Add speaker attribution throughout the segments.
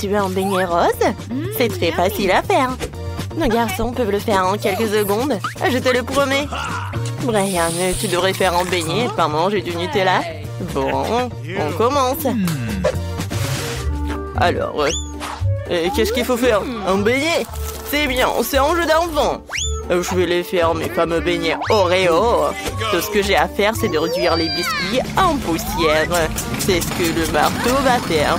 Speaker 1: Tu veux un beignet rose? C'est très facile à faire. Nos garçons peuvent le faire en quelques secondes. Je te le promets. Brian, tu devrais faire un beignet et pas manger du Nutella. Bon, on commence. Alors, qu'est-ce qu'il faut faire? Un beignet? C'est bien, c'est un jeu d'enfant. Je vais les faire mes fameux beignets Oreo. Tout ce que j'ai à faire, c'est de réduire les biscuits en poussière. C'est ce que le marteau va faire.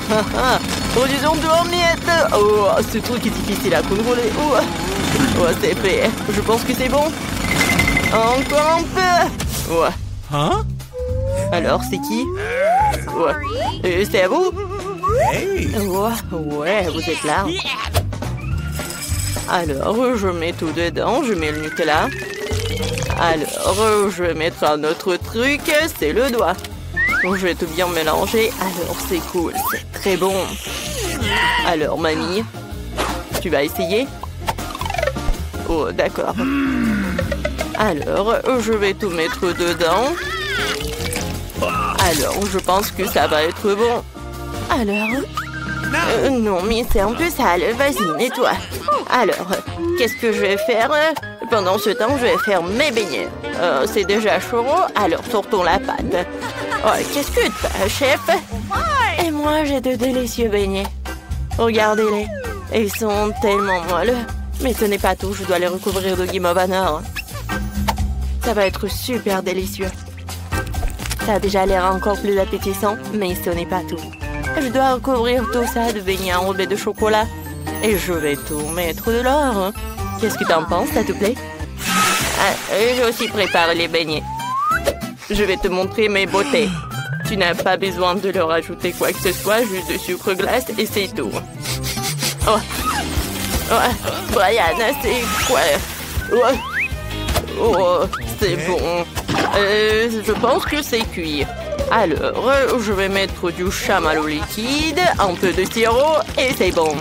Speaker 1: Oh, disons tout en miettes. Oh, ce truc est difficile à contrôler. Oh, c'est fait. Je pense que c'est bon. Encore un peu. Ouais.
Speaker 2: Hein?
Speaker 1: Alors, c'est qui? Ouais. C'est à vous? Ouais, vous êtes là. Alors, je mets tout dedans. Je mets le Nutella. Alors, je vais mettre un autre truc. C'est le doigt. Je vais tout bien mélanger. Alors, c'est cool. C'est très bon. Alors, mamie, tu vas essayer? Oh, d'accord. Alors, je vais tout mettre dedans. Alors, je pense que ça va être bon. Alors? Non, mais c'est un peu sale. Vas-y, nettoie. Alors, qu'est-ce que je vais faire? Pendant ce temps, je vais faire mes beignets. C'est déjà chaud, alors sortons la pâte. Oh, qu'est-ce que t'as, chef? Et moi, j'ai de délicieux beignets. Regardez-les. Ils sont tellement molles. Mais ce n'est pas tout, je dois les recouvrir de guimauve à nord. Ça va être super délicieux. Ça a déjà l'air encore plus appétissant, mais ce n'est pas tout. Je dois recouvrir tout ça de beignets enrobés de chocolat. Et je vais tout mettre de l'or. Qu'est-ce que t'en penses, ça te plaît? J'ai aussi préparé les beignets. Je vais te montrer mes beautés. Tu n'as pas besoin de leur ajouter quoi que ce soit, juste de sucre glace et c'est tout. Oh, Brian, c'est quoi? Oh, c'est bon. Je pense que c'est cuit. Alors, je vais mettre du chamallow liquide, un peu de sirop et c'est bon.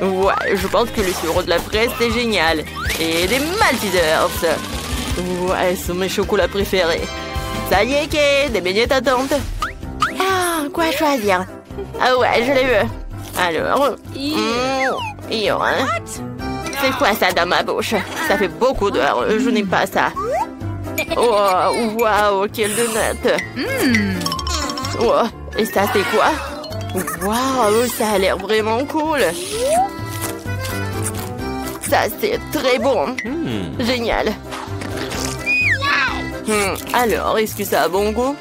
Speaker 1: Ouais, je pense que le sirop de la fraise, c'est génial. Et des Maltesers. Ouais, ce sont mes chocolats préférés. Ça y est, Kay, des beignets t'attendent. Ah, quoi choisir? Ah ouais, je les veux. Alors, c'est quoi ça dans ma bouche? Ça fait beaucoup d'heures, je n'aime pas ça. Oh, waouh, quelle donut. Oh, et ça, c'est quoi? Waouh, ça a l'air vraiment cool. Ça, c'est très bon. Génial. Alors, est-ce que ça a bon goût?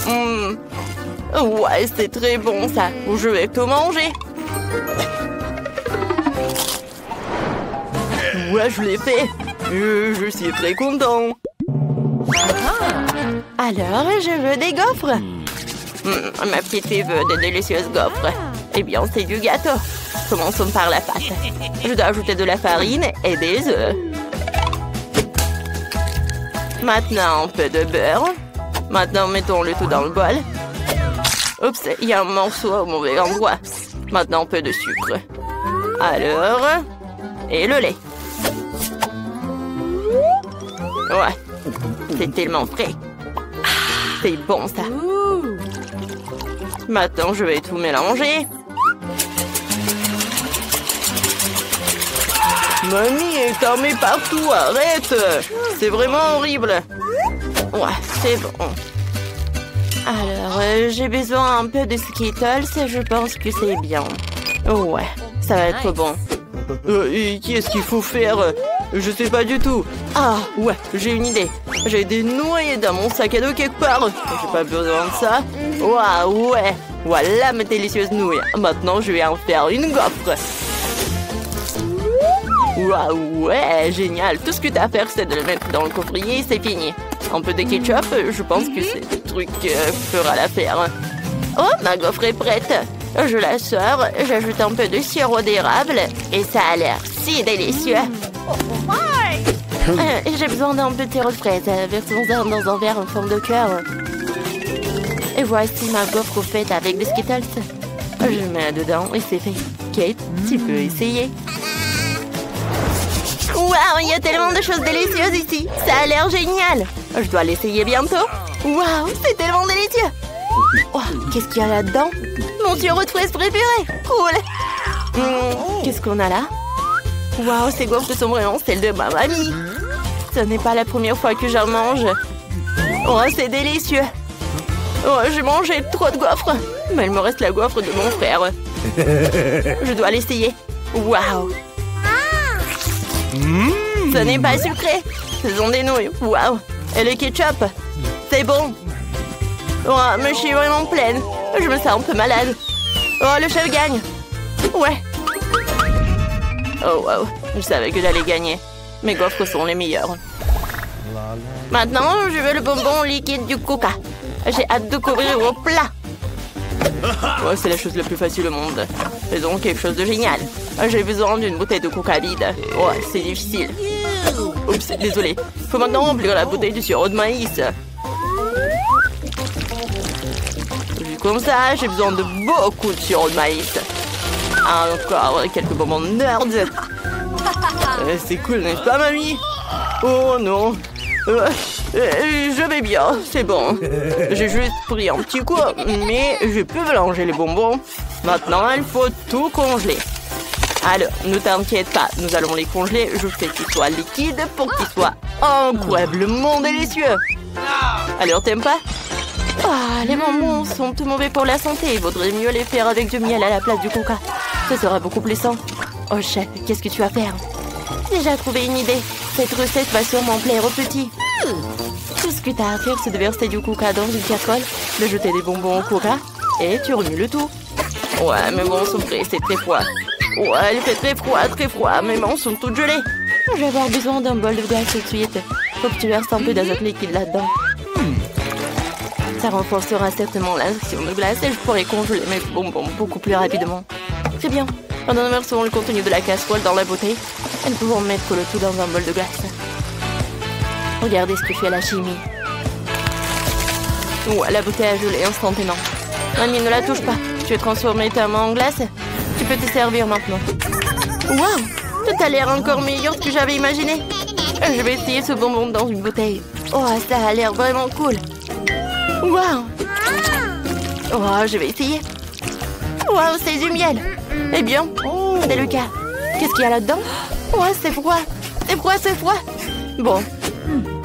Speaker 1: Ouais, c'est très bon, ça. Je vais tout manger. Ouais, je l'ai fait. Je suis très content. Alors, je veux des gaufres. Ma petite fille veut de délicieuses gaufres. Eh bien, c'est du gâteau. Commençons par la pâte. Je dois ajouter de la farine et des œufs. Maintenant, un peu de beurre. Maintenant, mettons le tout dans le bol. Oups, il y a un morceau au mauvais endroit. Maintenant, un peu de sucre. Alors, et le lait. Ouais, c'est tellement frais. C'est bon, ça. Maintenant, je vais tout mélanger. Mamie est armée partout, arrête! C'est vraiment horrible. Ouais, c'est bon. Alors, j'ai besoin un peu de Skittles, je pense que c'est bien. Ouais, ça va être bon. Et qu'est-ce qu'il faut faire? Je sais pas du tout. Ah, ouais, j'ai une idée. J'ai des nouilles dans mon sac à dos quelque part. J'ai pas besoin de ça. Waouh, ouais. Voilà mes délicieuses nouilles. Maintenant, je vais en faire une gaufre. Waouh, ouais, génial. Tout ce que t'as à faire, c'est de le mettre dans le coffrier, c'est fini. Un peu de ketchup, je pense que c'est le truc qui fera l'affaire. Oh, ma gaufre est prête. Je la sors, j'ajoute un peu de sirop d'érable et ça a l'air si délicieux. J'ai besoin d'un peu de sirop de fraise. Versons-en dans un verre en forme de cœur. Et voici ma gaufre faite avec des Skittles. Je mets dedans et c'est fait. Kate, tu peux essayer. Waouh, il y a tellement de choses délicieuses ici. Ça a l'air génial. Je dois l'essayer bientôt. Waouh, c'est tellement délicieux. Oh, qu'est-ce qu'il y a là-dedans? Mon sirop de fraise préféré. Cool. Qu'est-ce qu'on a là? Waouh, ces gaufres sont vraiment celles de ma mamie. Ce n'est pas la première fois que j'en mange. Oh, c'est délicieux. Oh, j'ai mangé trop de gaufres. Mais il me reste la gaufre de mon frère. Je dois l'essayer. Waouh. Ce n'est pas sucré. Ce sont des nouilles. Waouh. Et le ketchup. C'est bon. Oh, mais je suis vraiment pleine. Je me sens un peu malade. Oh, le chef gagne. Ouais. Oh, wow. Je savais que j'allais gagner. Mes gaufres sont les meilleures. Maintenant, je veux le bonbon liquide du Coca. J'ai hâte de couvrir au plat. Oh, c'est la chose la plus facile au monde. Faisons quelque chose de génial. J'ai besoin d'une bouteille de Coca vide. Oh, c'est difficile. Oups, désolé. Faut maintenant remplir la bouteille du sirop de maïs. Vu comme ça, j'ai besoin de beaucoup de sirop de maïs. Encore quelques bonbons nerds. C'est cool, n'est-ce pas, mamie? Oh non. Je vais bien, c'est bon. J'ai juste pris un petit coup, mais je peux mélanger les bonbons. Maintenant, il faut tout congeler. Alors, ne t'inquiète pas, nous allons les congeler. Je fais qu'ils soient liquides pour qu'ils soient incroyablement délicieux. Alors, t'aimes pas? Ah, les bonbons sont tout mauvais pour la santé. Il vaudrait mieux les faire avec du miel à la place du coca. Ce sera beaucoup plus sain. Oh, chef, qu'est-ce que tu vas faire? J'ai déjà trouvé une idée. Cette recette va sûrement plaire aux petits. Tout ce que tu as à faire, c'est de verser du coca dans une casserole, de jeter des bonbons au coca, et tu remues le tout. Ouais, mes mains sont prêtes, c'est très froid. Ouais, il fait très froid. Mes mains sont toutes gelées. Je vais avoir besoin d'un bol de glace tout de suite. Faut que tu verses un peu d'azote liquide là-dedans. Ça renforcera certainement l'action de glace et je pourrai congeler mes bonbons beaucoup plus rapidement. Très bien. Maintenant, nous versons le contenu de la casserole dans la bouteille. Et nous pouvons mettre le tout dans un bol de glace. Regardez ce que fait la chimie. Ouais, la bouteille a gelé instantanément. Mamie, ne la touche pas. Tu as transformé ta main en glace. Tu peux te servir maintenant. Waouh! Tout a l'air encore meilleur que j'avais imaginé. Je vais essayer ce bonbon dans une bouteille. Oh, ça a l'air vraiment cool. Waouh! Oh, je vais essayer. Waouh, c'est du miel. Eh bien, c'est le cas. Qu'est-ce qu'il y a là-dedans? Oh, c'est froid. C'est froid. Bon.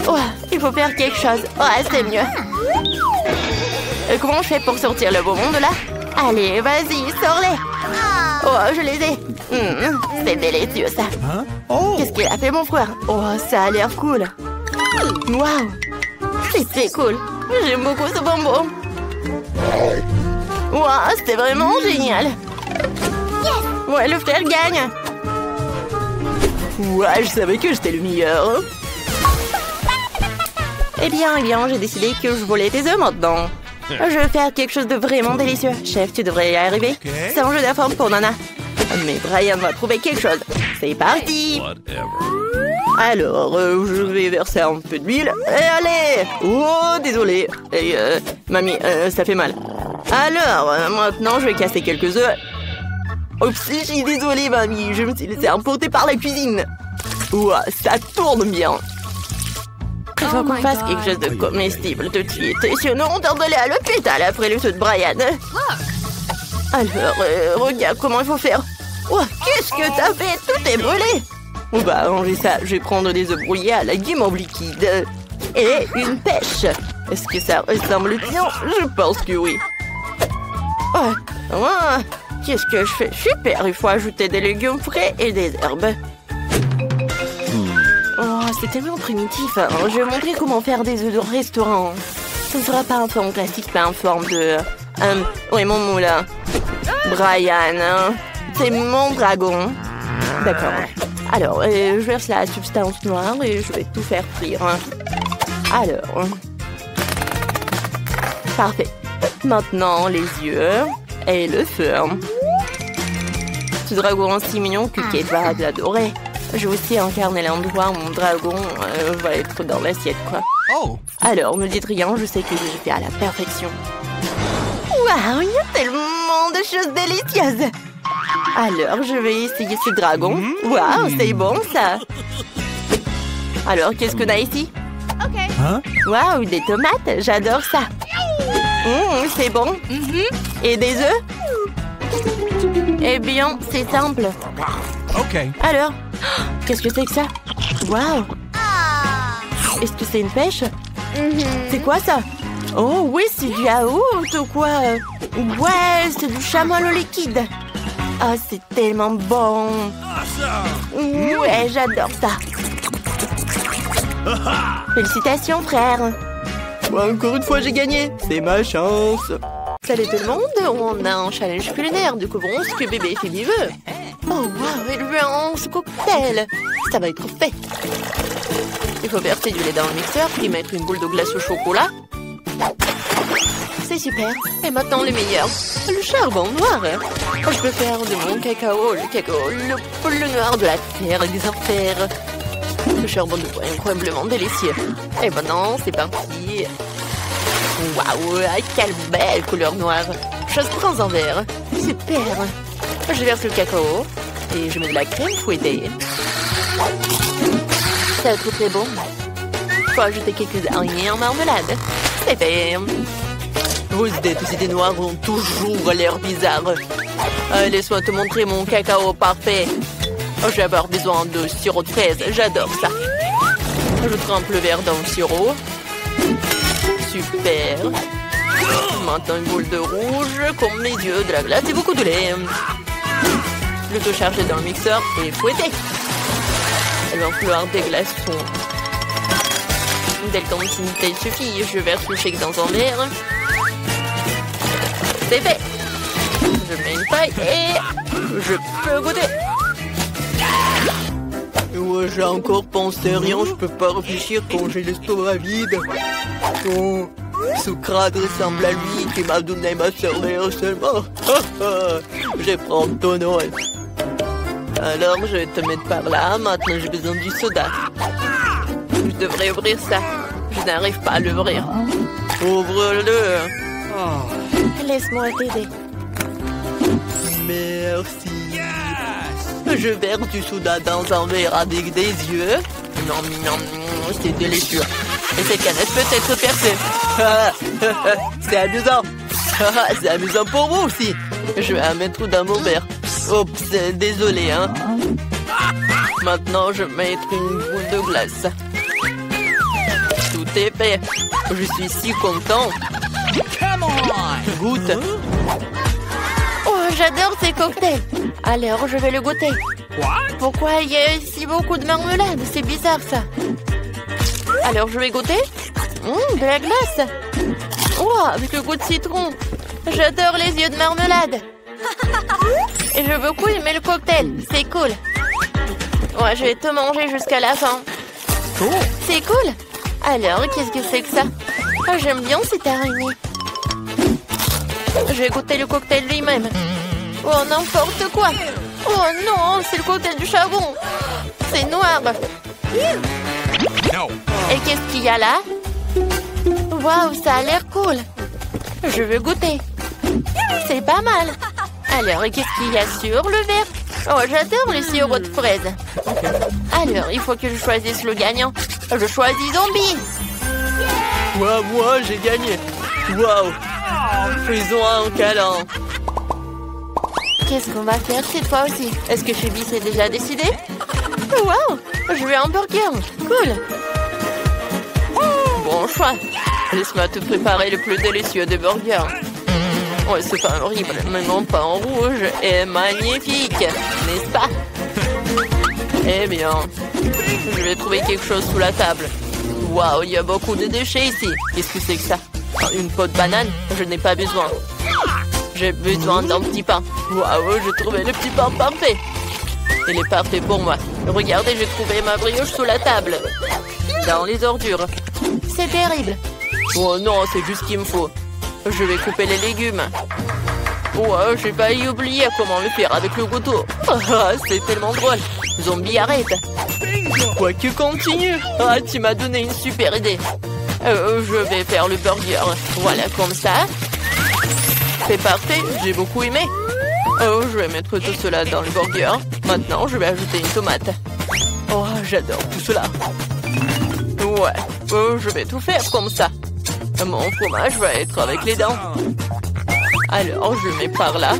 Speaker 1: Oh, il faut faire quelque chose. Oh, c'est mieux. Comment je fais pour sortir le bonbon de là? Allez, vas-y, sors-les. Oh, je les ai. C'est délicieux, ça. Qu'est-ce qu'il a fait, mon frère? Oh, ça a l'air cool. Waouh. C'est très cool. J'aime beaucoup ce bonbon. Waouh, c'était vraiment génial. Ouais, le frère gagne. Ouais, je savais que j'étais le meilleur. Eh bien, j'ai décidé que je volais tes œufs maintenant. Je vais faire quelque chose de vraiment délicieux. Chef, tu devrais y arriver. C'est un jeu d'affaires pour Nana. Mais Brian va trouver quelque chose. C'est parti. Alors, je vais verser un peu d'huile. Et allez. Oh, désolé. Et, mamie, ça fait mal. Alors, maintenant, je vais casser quelques œufs. Oups, je suis désolée, mamie. Je me suis laissée emporter par la cuisine. Ouah, ça tourne bien. Il faut qu'on fasse quelque chose de comestible tout de suite. Sinon, on doit aller à l'hôpital après le saut de Brian. Alors, regarde comment il faut faire. Oh, qu'est-ce que t'as fait? Tout est brûlé. On va ranger ça. Je vais prendre des œufs brouillés à la guimauve liquide. Et une pêche. Est-ce que ça ressemble bien? Je pense que oui. Oh, qu'est-ce que je fais? Super, il faut ajouter des légumes frais et des herbes. Oh, c'est tellement primitif. Je vais montrer comment faire des œufs de restaurant. Ce ne sera pas en forme classique, mais en forme de... oui, mon moulin. Brian, c'est mon dragon. D'accord. Alors, je verse la substance noire et je vais tout faire frire. Alors... Parfait. Maintenant, les yeux et le feu. Ce dragon si mignon que Kate va l'adorer. J'ai aussi incarné l'endroit où mon dragon va être dans l'assiette, quoi. Oh. Alors, ne dites rien, je sais que je fais à la perfection. Waouh, il y a tellement de choses délicieuses. Alors, je vais essayer ce dragon. Waouh, c'est bon, ça. Alors, qu'est-ce qu'on a ici? Waouh, des tomates, j'adore ça. C'est bon. Et des œufs? Eh bien, c'est simple.
Speaker 2: OK.
Speaker 1: Alors, qu'est-ce que c'est que ça? Waouh! Est-ce que c'est une pêche? C'est quoi ça? Oh oui, c'est du yaourt ou quoi? Ouais, c'est du chamallow liquide. Ah, c'est tellement bon. Ouais, j'adore ça. Félicitations, frère. Encore une fois, j'ai gagné. C'est ma chance. Salut tout le monde, on a un challenge culinaire. Découvrons ce que bébé Phoebe veut. Oh, waouh, elle veut un cocktail. Ça va être fait. Il faut verser du lait dans le mixeur, puis mettre une boule de glace au chocolat. C'est super. Et maintenant, le meilleur. Le charbon noir. Je peux faire de mon cacao, le noir de la terre et des enfers. Le charbon de bois est incroyablement délicieux. Et maintenant, c'est parti. Waouh, quelle belle couleur noire. Je prends un verre. Super. Je verse le cacao et je mets de la crème fouettée. Ça va très bon. Faut ajouter quelques araignées en marmelade. C'est fait. Vos idées noires ont toujours l'air bizarres. Laisse-moi te montrer mon cacao parfait. J'ai avoir besoin de sirop de fraise. J'adore ça. Je trempe le verre dans le sirop. Super. Maintenant une boule de rouge, comme les yeux, de la glace et beaucoup de lait. Le tout chargé dans le mixeur et fouetté. Il va falloir des glaçons. Dès le quantité suffit, je verse le shake dans un verre. C'est fait. Je mets une paille et je peux goûter. Ouais, j'ai encore pensé rien, je peux pas réfléchir quand j'ai l'estomac vide. Oh, Socrate ressemble à lui qui m'a donné ma sœur seulement. Je vais prendre ton nom. Alors, je vais te mettre par là. Maintenant, j'ai besoin du soda. Je devrais ouvrir ça. Je n'arrive pas à l'ouvrir. Ouvre-le. Laisse-moi t'aider. Merci. Je verse du soda dans un verre avec des yeux. Non, c'est délicieux. Et cette canette peut être percée. C'est amusant. C'est amusant pour vous aussi. Je vais la mettre dans mon verre. Oups, désolé, hein. Maintenant, je vais mettre une boule de glace. Tout est fait. Je suis si content. Goûte. Oh, j'adore ces cocktails. Alors, je vais le goûter. Pourquoi il y a si beaucoup de marmelade? C'est bizarre, ça. Alors, je vais goûter. De la glace. Oh, avec le goût de citron. J'adore les yeux de marmelade. Et je veux beaucoup aimer le cocktail. C'est cool. Ouais, je vais tout manger jusqu'à la fin. C'est cool. Alors, qu'est-ce que c'est que ça? Oh, j'aime bien cette araignée. Je vais goûter le cocktail lui-même. Oh, n'importe quoi. Oh non, c'est le cocktail du charbon. C'est noir. Et qu'est-ce qu'il y a là? Waouh, ça a l'air cool. Je veux goûter. C'est pas mal. Alors, qu'est-ce qu'il y a sur le verre? Oh, j'adore les sirops de fraises. Alors, il faut que je choisisse le gagnant. Je choisis Zombie. Ouais, moi, j'ai gagné. Waouh. Faisons un câlin. Qu'est-ce qu'on va faire cette fois aussi? Est-ce que Phoebe s'est déjà décidé? Waouh. Je veux un burger. Cool. Bon choix. Laisse-moi te préparer le plus délicieux des burgers. Ouais, c'est pas horrible, mais mon pain en rouge est magnifique, n'est-ce pas? Eh bien, je vais trouver quelque chose sous la table. Waouh, il y a beaucoup de déchets ici. Qu'est-ce que c'est que ça? Une peau de banane? Je n'ai pas besoin. J'ai besoin d'un petit pain. Waouh, j'ai trouvé le petit pain parfait. Il est parfait pour moi. Regardez, j'ai trouvé ma brioche sous la table. Dans les ordures. C'est terrible. Oh non, c'est juste ce qu'il me faut. Je vais couper les légumes. Oh, j'ai failli oublier comment le faire avec le couteau. C'est tellement drôle. Zombie, arrête. Quoi que continue. Ah, tu m'as donné une super idée. Je vais faire le burger. Voilà, comme ça. C'est parfait, j'ai beaucoup aimé. Oh, je vais mettre tout cela dans le burger. Maintenant, je vais ajouter une tomate. Oh, j'adore tout cela. Ouais, je vais tout faire comme ça. Mon fromage va être avec les dents. Alors, je le mets par là.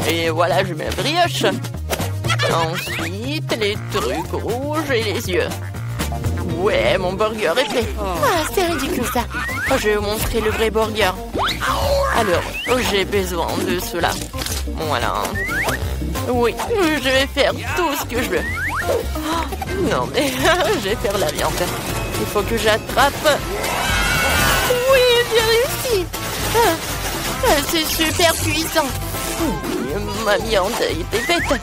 Speaker 1: Et voilà, je mets la brioche. Ensuite, les trucs rouges et les yeux. Ouais, mon burger est prêt. Ah, c'est ridicule ça. Je vais vous montrer le vrai burger. Alors, j'ai besoin de cela. Voilà. Oui, je vais faire tout ce que je veux. Non, mais je vais faire la viande. Il faut que j'attrape. Oui, j'ai réussi. C'est super puissant. Ma viande était faite.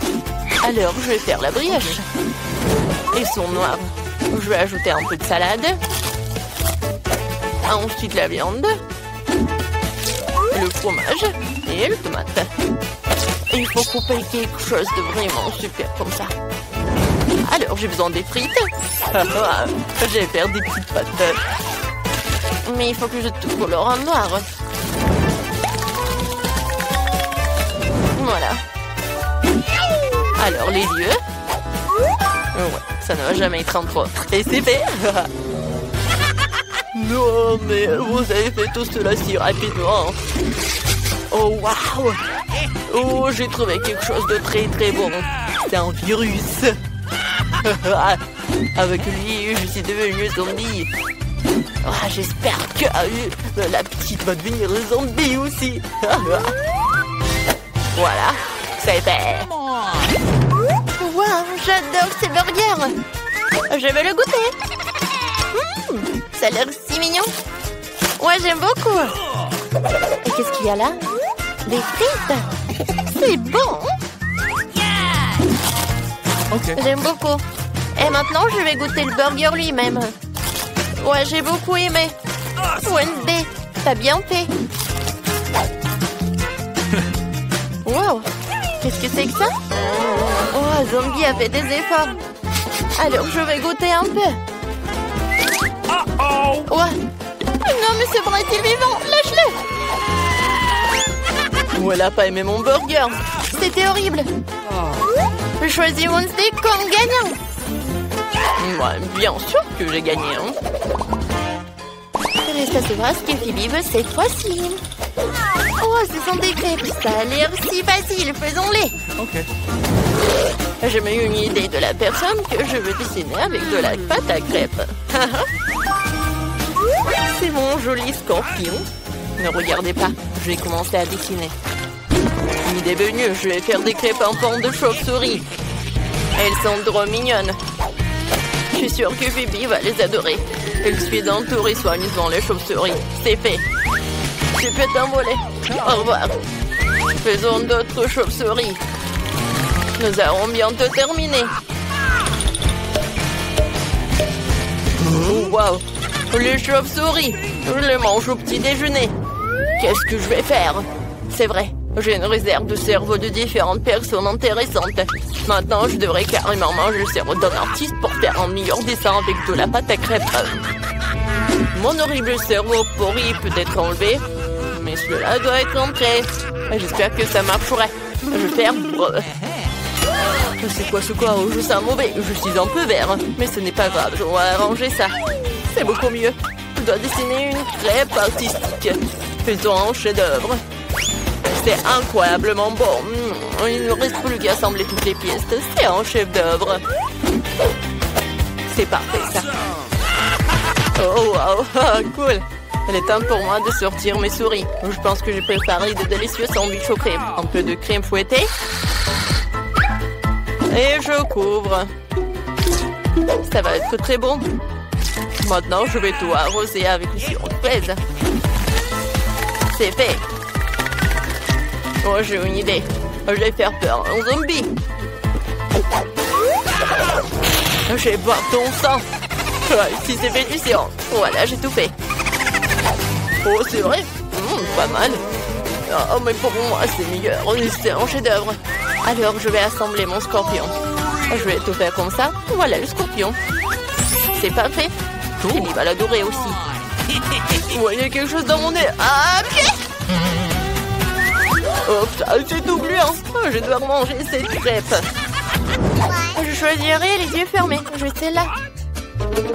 Speaker 1: Alors, je vais faire la brioche. Ils sont noirs. Je vais ajouter un peu de salade. Ensuite, la viande. Le fromage et le tomate. Il faut couper quelque chose de vraiment super comme ça. Alors, j'ai besoin des frites. Je vais faire des petites pâtes. Mais il faut que je tout colore en noir. Voilà. Alors, les yeux. Ouais, ça ne va jamais être en trop. Et c'est fait. Non, mais vous avez fait tout cela si rapidement. Oh, waouh. Oh, j'ai trouvé quelque chose de très très bon. C'est un virus. Avec lui, je suis devenu zombie. J'espère que la petite va devenir zombie aussi. Voilà, c'est fait. Waouh, j'adore ces burgers. Je vais le goûter. Ça a l'air si mignon. Ouais, j'aime beaucoup. Et qu'est-ce qu'il y a là? Des frites. C'est bon. Okay. J'aime beaucoup. Et maintenant, je vais goûter le burger lui-même. Ouais, j'ai beaucoup aimé. Wednesday, t'as bien fait. Wow, qu'est-ce que c'est que ça? Oh, Zombie a fait des efforts. Alors, je vais goûter un peu. Ouais. Non, mais ce bras est-il vivant? Lâche-le. Oh, elle a pas aimé mon burger. C'était horrible. Je choisis Wednesday comme gagnant. Ouais, bien sûr que j'ai gagné. Il reste à savoir ce que Phoebe veut cette fois-ci. Oh, ce sont des crêpes. Ça a l'air si facile. Faisons-les. Ok. J'ai même eu une idée de la personne que je veux dessiner avec de la pâte à crêpes. C'est mon joli scorpion. Ne regardez pas. Je vais commencer à dessiner. Une idée venue. Je vais faire des crêpes en forme de chauve-souris. Elles sont trop mignonnes. Je suis sûre que Phoebe va les adorer. Elle suit entourée soigneusement les chauves-souris. C'est fait. Tu peux t'envoler. Au revoir. Faisons d'autres chauves-souris. Nous allons bientôt terminer. Wow. Les chauves-souris. Je les mange au petit déjeuner. Qu'est-ce que je vais faire? C'est vrai. J'ai une réserve de cerveau de différentes personnes intéressantes. Maintenant, je devrais carrément manger le cerveau d'un artiste pour faire un meilleur dessin avec de la pâte à crêpes. Mon horrible cerveau pourri peut être enlevé, mais cela doit être entré. J'espère que ça marcherait. Je vais faire... C'est quoi ce corps? Je sens mauvais. Je suis un peu vert, mais ce n'est pas grave. Je vais arranger ça. C'est beaucoup mieux. Je dois dessiner une crêpe artistique. Faisons un chef-d'œuvre. C'est incroyablement bon. Il ne reste plus qu'à assembler toutes les pièces. C'est un chef-d'œuvre. C'est parfait, ça. Oh, wow. Cool. Il est temps pour moi de sortir mes souris. Je pense que j'ai préparé de délicieux sandwichs aux crèmes. Un peu de crème fouettée. Et je couvre. Ça va être très bon. Maintenant, je vais tout arroser avec le sirop de fraise. C'est fait. Oh, j'ai une idée. Je vais faire peur à un zombie. Je vais boire ton sang. Si c'est fait du sirop. Voilà, j'ai tout fait. Oh, c'est vrai. Pas mal. Oh, mais pour moi, c'est meilleur. C'est un chef-d'œuvre. Alors, je vais assembler mon scorpion. Je vais tout faire comme ça. Voilà le scorpion. C'est parfait. Il va l'adorer aussi. Vous voyez quelque chose dans mon nez? Ah, pied! Oh, c'est tout gluant. Je dois manger cette crêpe. Je choisirai les yeux fermés. Je sais là.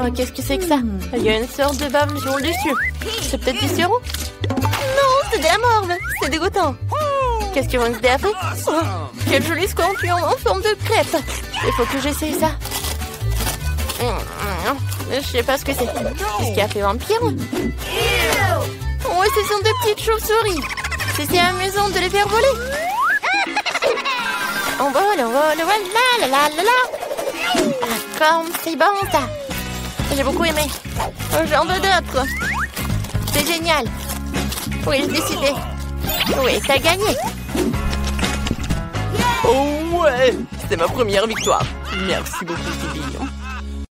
Speaker 1: Oh, qu'est-ce que c'est que ça? Il y a une sorte de bave sur le dessus. C'est peut-être du sirop? Non, c'est de la morve. C'est dégoûtant. Qu'est-ce que Wednesday a fait? Oh, quel joli scorpion en forme de crêpe. Il faut que j'essaye ça. Je sais pas ce que c'est. Qu'est-ce qui a fait vampire? Oh, ce sont des petites chauves-souris. C'est amusant de les faire voler. On vole, voilà, la la la la. Ah, comme c'est bon ça. J'ai beaucoup aimé. J'en veux d'autres. C'est génial. Oui, j'ai décidé. Oui, t'as gagné. Oh ouais, c'est ma première victoire. Merci beaucoup.